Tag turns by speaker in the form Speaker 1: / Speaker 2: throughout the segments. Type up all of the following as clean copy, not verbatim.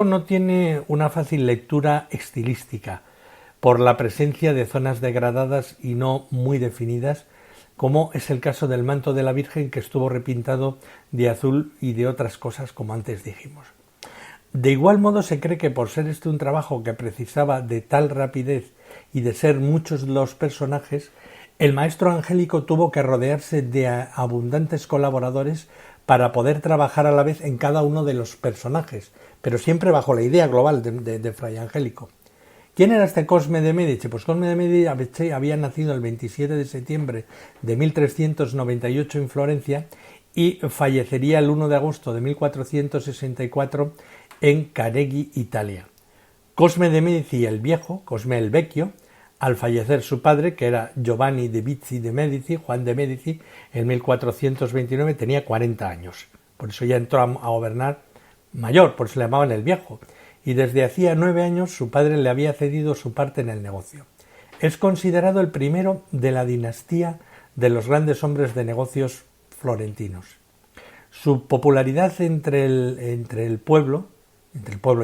Speaker 1: No tiene una fácil lectura estilística por la presencia de zonas degradadas y no muy definidas, como es el caso del manto de la Virgen, que estuvo repintado de azul, y de otras cosas, como antes dijimos. De igual modo, se cree que por ser este un trabajo que precisaba de tal rapidez y de ser muchos los personajes, el maestro Angélico tuvo que rodearse de abundantes colaboradores para poder trabajar a la vez en cada uno de los personajes, pero siempre bajo la idea global de Fray Angélico. ¿Quién era este Cosme de Medici? Pues Cosme de Medici había nacido el 27 de septiembre de 1398 en Florencia y fallecería el 1 de agosto de 1464 en Careggi, Italia. Cosme de Medici el Viejo, Cosme el Vecchio, al fallecer su padre, que era Giovanni de Bizzi de Medici, Juan de Medici, en 1429 tenía 40 años. Por eso ya entró a gobernar mayor, por eso le llamaban el Viejo. Y desde hacía 9 años su padre le había cedido su parte en el negocio. Es considerado el primero de la dinastía de los grandes hombres de negocios florentinos. Su popularidad entre el pueblo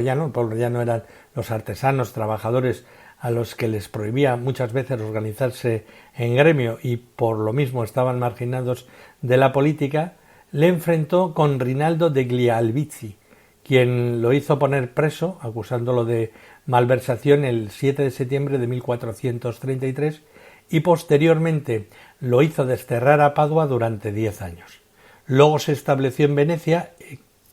Speaker 1: llano eran los artesanos, trabajadores, a los que les prohibía muchas veces organizarse en gremio y por lo mismo estaban marginados de la política, le enfrentó con Rinaldo degli Albizzi, quien lo hizo poner preso, acusándolo de malversación, el 7 de septiembre de 1433, y posteriormente lo hizo desterrar a Padua durante 10 años. Luego se estableció en Venecia.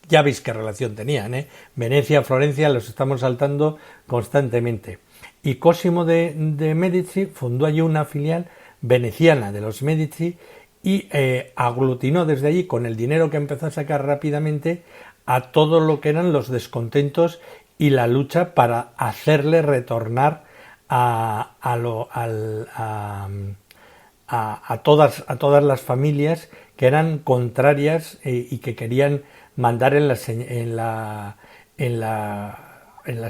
Speaker 1: Ya veis qué relación tenían, Venecia, Florencia, los estamos saltando constantemente. Y Cosimo de Medici fundó allí una filial veneciana de los Medici y aglutinó desde allí, con el dinero que empezó a sacar rápidamente, a todo lo que eran los descontentos y la lucha para hacerle retornar a todas las familias que eran contrarias y que querían mandar en la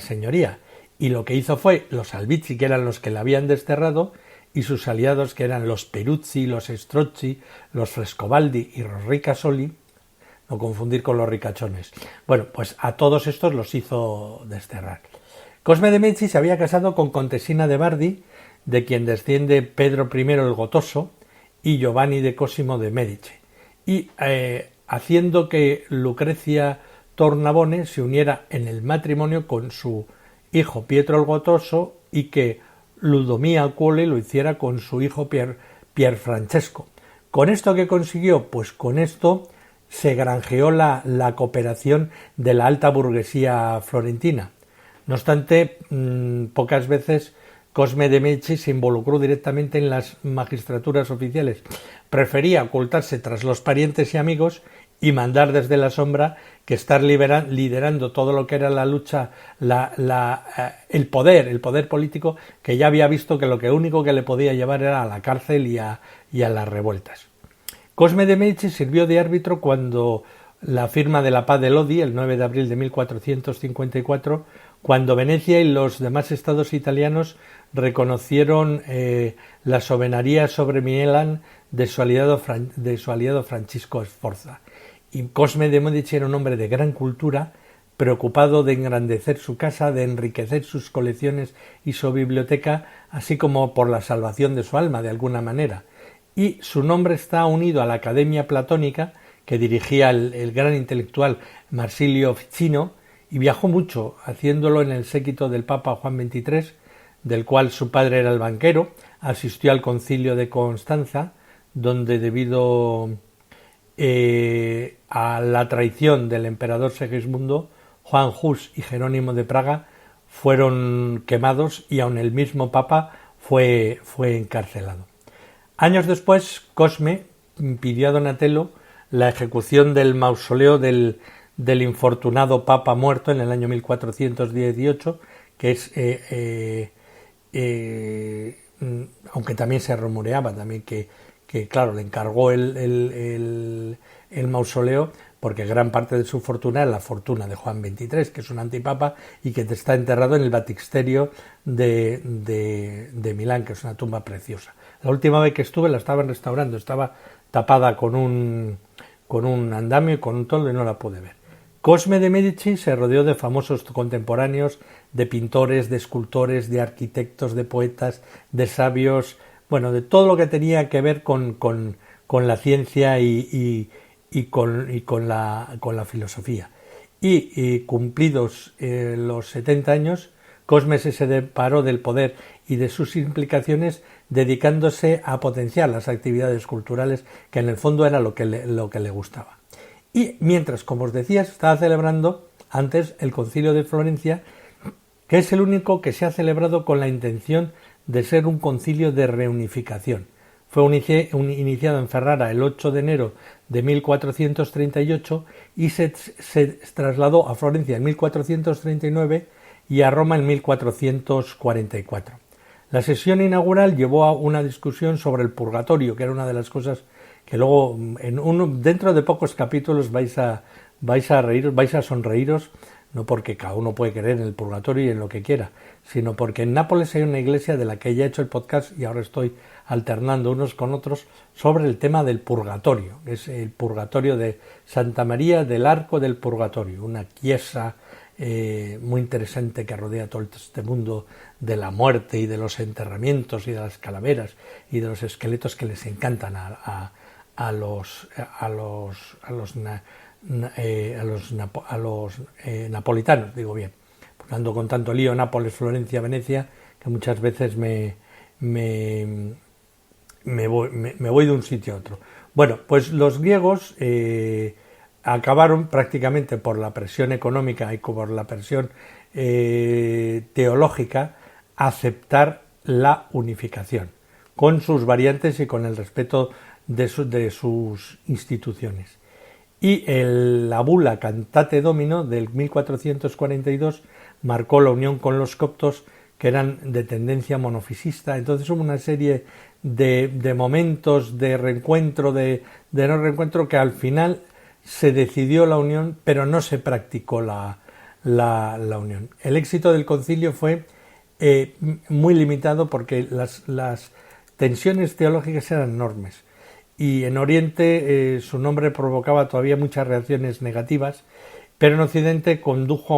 Speaker 1: señoría. Y lo que hizo fue los Albizzi, que eran los que la habían desterrado, y sus aliados, que eran los Peruzzi, los Strozzi, los Frescobaldi y los Ricasoli, no confundir con los ricachones. Bueno, pues a todos estos los hizo desterrar. Cosme de Medici se había casado con Contesina de Bardi, de quien desciende Pedro I el Gotoso y Giovanni de Cosimo de Medici, y haciendo que Lucrecia Tornabone se uniera en el matrimonio con su hijo Pietro el Gotoso y que Ludomia Acquoli lo hiciera con su hijo Pier Francesco. ¿Con esto qué consiguió? Pues con esto se granjeó la cooperación de la alta burguesía florentina. No obstante, pocas veces Cosme de Medici se involucró directamente en las magistraturas oficiales. Prefería ocultarse tras los parientes y amigos y mandar desde la sombra que estar liderando todo lo que era la lucha, el poder político, que ya había visto que lo único que le podía llevar era a la cárcel y a las revueltas. Cosme de Medici sirvió de árbitro cuando la firma de la Paz de Lodi, el 9 de abril de 1454, cuando Venecia y los demás estados italianos reconocieron la soberanía sobre Milán de su aliado Francisco Sforza. Y Cosme de Medici era un hombre de gran cultura, preocupado de engrandecer su casa, de enriquecer sus colecciones y su biblioteca, así como por la salvación de su alma, de alguna manera. Y su nombre está unido a la Academia Platónica, que dirigía el gran intelectual Marsilio Ficino, y viajó mucho, haciéndolo en el séquito del Papa Juan XXIII, del cual su padre era el banquero. Asistió al concilio de Constanza, donde debido a la traición del emperador Segismundo, Juan Hus y Jerónimo de Praga fueron quemados y aun el mismo Papa fue encarcelado. Años después, Cosme pidió a Donatello la ejecución del mausoleo del infortunado Papa muerto en el año 1418, que es, aunque también se rumoreaba también que claro, le encargó el mausoleo, porque gran parte de su fortuna es la fortuna de Juan XXIII, que es un antipapa y que está enterrado en el baptisterio de Milán, que es una tumba preciosa. La última vez que estuve la estaban restaurando, estaba tapada con un andamio y con un toldo y no la pude ver. Cosme de Medici se rodeó de famosos contemporáneos, de pintores, de escultores, de arquitectos, de poetas, de sabios, bueno, de todo lo que tenía que ver con la ciencia y con la filosofía. Y cumplidos los 70 años, Cosme se separó del poder y de sus implicaciones, dedicándose a potenciar las actividades culturales, que en el fondo era lo que le gustaba. Y mientras, como os decía, se estaba celebrando antes el Concilio de Florencia, que es el único que se ha celebrado con la intención de ser un concilio de reunificación. Fue iniciado en Ferrara el 8 de enero de 1438 y se trasladó a Florencia en 1439 y a Roma en 1444. La sesión inaugural llevó a una discusión sobre el purgatorio, que era una de las cosas que luego dentro de pocos capítulos vais a reíros, vais a sonreíros, no porque cada uno puede creer en el purgatorio y en lo que quiera, sino porque en Nápoles hay una iglesia de la que ya he hecho el podcast y ahora estoy alternando unos con otros sobre el tema del purgatorio, que es el purgatorio de Santa María del Arco del Purgatorio, una chiesa muy interesante que rodea todo este mundo de la muerte y de los enterramientos y de las calaveras y de los esqueletos que les encantan a los napolitanos, digo bien, porque ando con tanto lío, Nápoles, Florencia, Venecia, que muchas veces me voy de un sitio a otro. Bueno, pues los griegos acabaron prácticamente por la presión económica y por la presión teológica a aceptar la unificación, con sus variantes y con el respeto de sus instituciones. Y la bula Cantate Domino del 1442 marcó la unión con los coptos, que eran de tendencia monofisista. Entonces hubo una serie de momentos de reencuentro, de no reencuentro, que al final se decidió la unión, pero no se practicó la unión. El éxito del concilio fue muy limitado porque las tensiones teológicas eran enormes. Y en Oriente su nombre provocaba todavía muchas reacciones negativas, pero en Occidente condujo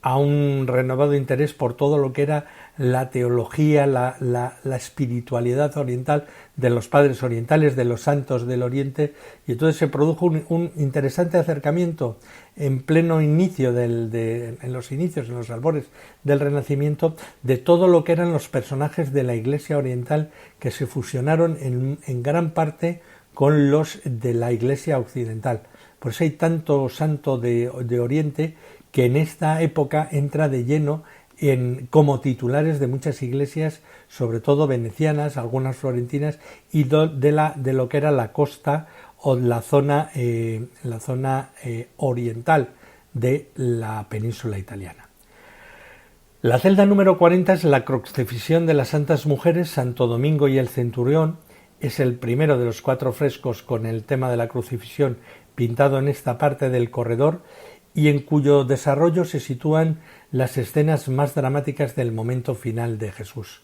Speaker 1: a un renovado interés por todo lo que era la teología, la espiritualidad oriental, de los padres orientales, de los santos del Oriente, y entonces se produjo un interesante acercamiento en pleno inicio, en los albores del Renacimiento, de todo lo que eran los personajes de la Iglesia oriental, que se fusionaron en gran parte con los de la Iglesia occidental. Por eso hay tanto santo de Oriente que en esta época entra de lleno como titulares de muchas iglesias, sobre todo venecianas, algunas florentinas, y de lo que era la costa o la zona oriental de la península italiana. La celda número 40 es la crucifixión de las Santas Mujeres, Santo Domingo y el Centurión. Es el primero de los 4 frescos con el tema de la crucifixión pintado en esta parte del corredor, y en cuyo desarrollo se sitúan las escenas más dramáticas del momento final de Jesús.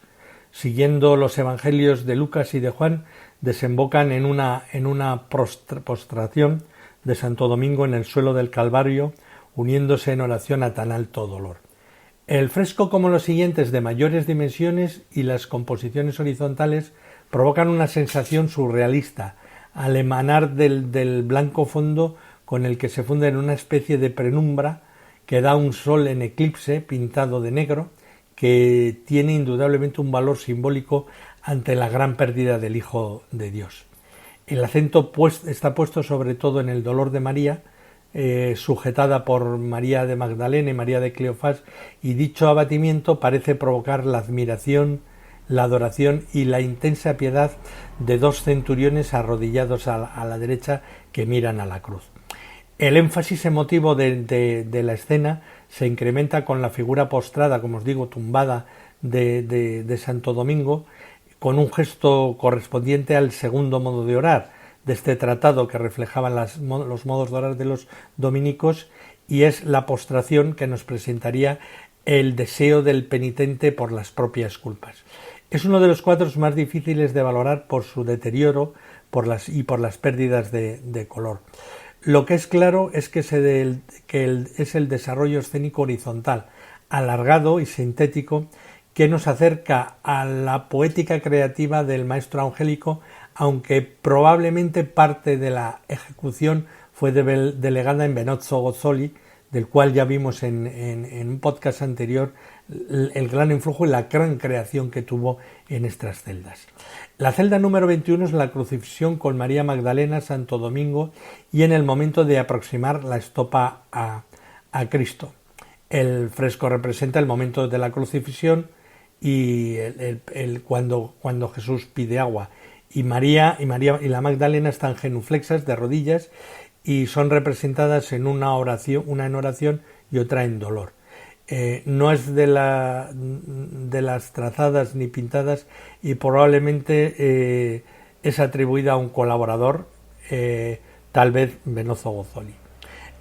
Speaker 1: Siguiendo los evangelios de Lucas y de Juan, desembocan en una postración de Santo Domingo en el suelo del Calvario, uniéndose en oración a tan alto dolor. El fresco, como los siguientes, de mayores dimensiones, y las composiciones horizontales provocan una sensación surrealista al emanar del blanco fondo con el que se funde en una especie de penumbra que da un sol en eclipse pintado de negro, que tiene indudablemente un valor simbólico ante la gran pérdida del Hijo de Dios. El acento está puesto sobre todo en el dolor de María, sujetada por María de Magdalena y María de Cleofás, y dicho abatimiento parece provocar la admiración, la adoración y la intensa piedad de 2 centuriones arrodillados a la derecha que miran a la cruz. El énfasis emotivo de la escena se incrementa con la figura postrada, como os digo, tumbada de Santo Domingo, con un gesto correspondiente al segundo modo de orar de este tratado, que reflejaban los modos de orar de los dominicos, y es la postración que nos presentaría el deseo del penitente por las propias culpas. Es uno de los cuadros más difíciles de valorar por su deterioro y por las pérdidas de color. Lo que es claro es que es el desarrollo escénico horizontal, alargado y sintético, que nos acerca a la poética creativa del maestro angélico, aunque probablemente parte de la ejecución fue delegada en Benozzo Gozzoli, del cual ya vimos en un podcast anterior el gran influjo y la gran creación que tuvo en estas celdas. La celda número 21 es la crucifixión con María Magdalena, Santo Domingo y en el momento de aproximar la estopa a Cristo. El fresco representa el momento de la crucifixión y cuando Jesús pide agua. Y María y la Magdalena están genuflexas de rodillas y son representadas en una en oración y otra en dolor. No es de las trazadas ni pintadas y probablemente es atribuida a un colaborador, tal vez Benozzo Gozzoli.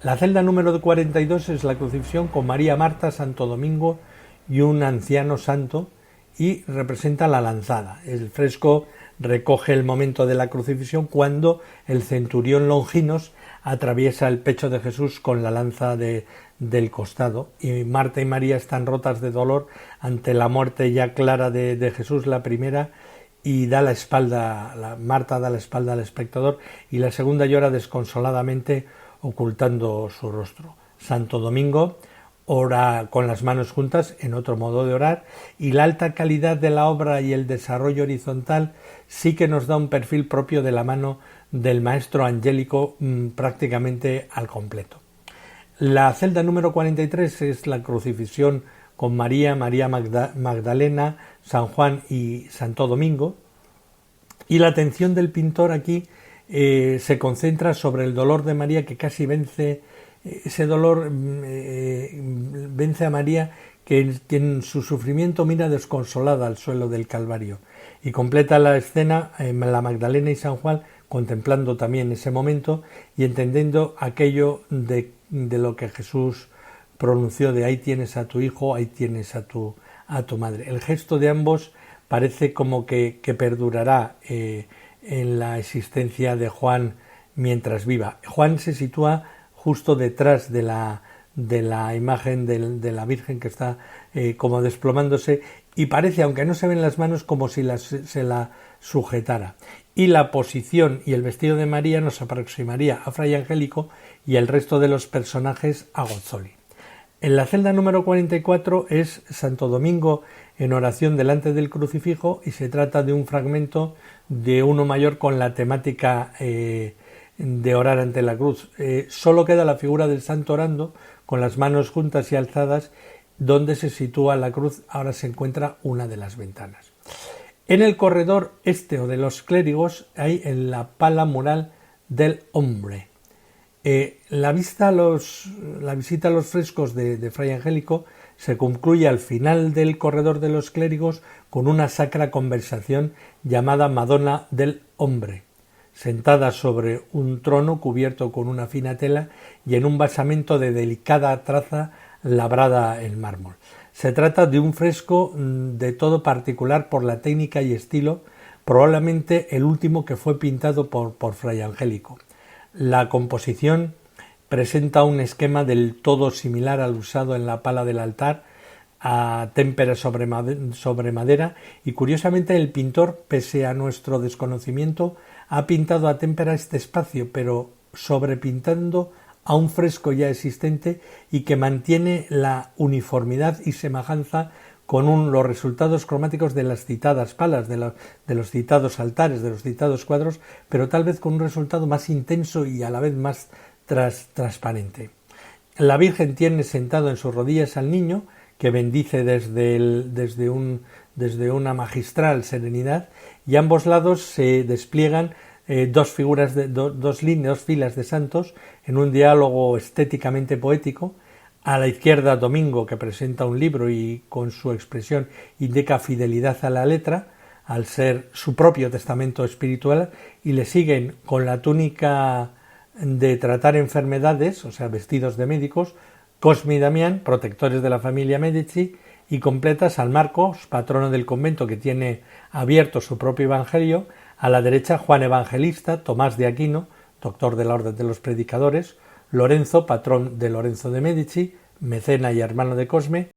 Speaker 1: La celda número 42 es la crucifixión con María Marta, Santo Domingo y un anciano santo y representa la lanzada. El fresco recoge el momento de la crucifixión cuando el centurión Longinos atraviesa el pecho de Jesús con la lanza del costado y Marta y María están rotas de dolor ante la muerte ya clara de Jesús, la primera, y Marta da la espalda al espectador y la segunda llora desconsoladamente ocultando su rostro. Santo Domingo ora con las manos juntas, en otro modo de orar, y la alta calidad de la obra y el desarrollo horizontal sí que nos da un perfil propio de la mano del maestro angélico prácticamente al completo. La celda número 43 es la crucifixión con María Magdalena, San Juan y Santo Domingo, y la atención del pintor aquí se concentra sobre el dolor de María, que casi vence. Ese dolor vence a María, que en su sufrimiento mira desconsolada al suelo del Calvario, y completa la escena la Magdalena y San Juan contemplando también ese momento y entendiendo aquello de lo que Jesús pronunció de ahí tienes a tu hijo, ahí tienes a tu madre. El gesto de ambos parece como que perdurará en la existencia de Juan mientras viva. Juan se sitúa justo detrás de la imagen de la Virgen, que está como desplomándose, y parece, aunque no se ven las manos, como si se la sujetara. Y la posición y el vestido de María nos aproximaría a Fray Angélico y el resto de los personajes a Gozzoli. En la celda número 44 es Santo Domingo en oración delante del crucifijo y se trata de un fragmento de uno mayor con la temática de orar ante la cruz. Solo queda la figura del santo orando con las manos juntas y alzadas. Donde se sitúa la cruz ahora se encuentra una de las ventanas. En el corredor este o de los clérigos hay en la pala mural del hombre. La visita a los frescos de Fray Angélico se concluye al final del corredor de los clérigos con una sacra conversación llamada Madonna del Hombre, sentada sobre un trono cubierto con una fina tela y en un basamento de delicada traza labrada en mármol. Se trata de un fresco de todo particular por la técnica y estilo, probablemente el último que fue pintado por Fray Angélico. La composición presenta un esquema del todo similar al usado en la pala del altar, a témpera sobre madera, y curiosamente el pintor, pese a nuestro desconocimiento, ha pintado a témpera este espacio, pero sobrepintando a un fresco ya existente y que mantiene la uniformidad y semejanza con los resultados cromáticos de las citadas palas, de los citados altares, de los citados cuadros, pero tal vez con un resultado más intenso y a la vez más transparente. La Virgen tiene sentado en sus rodillas al niño, que bendice desde una magistral serenidad, y a ambos lados se despliegan dos filas de santos en un diálogo estéticamente poético. A la izquierda Domingo, que presenta un libro y con su expresión indica fidelidad a la letra, al ser su propio testamento espiritual, y le siguen con la túnica de tratar enfermedades, o sea, vestidos de médicos, Cosme y Damián, protectores de la familia Medici, y completa San Marcos, patrono del convento, que tiene abierto su propio evangelio. A la derecha Juan Evangelista, Tomás de Aquino, doctor de la Orden de los Predicadores, Lorenzo, patrón de Lorenzo de Medici, mecena y hermano de Cosme,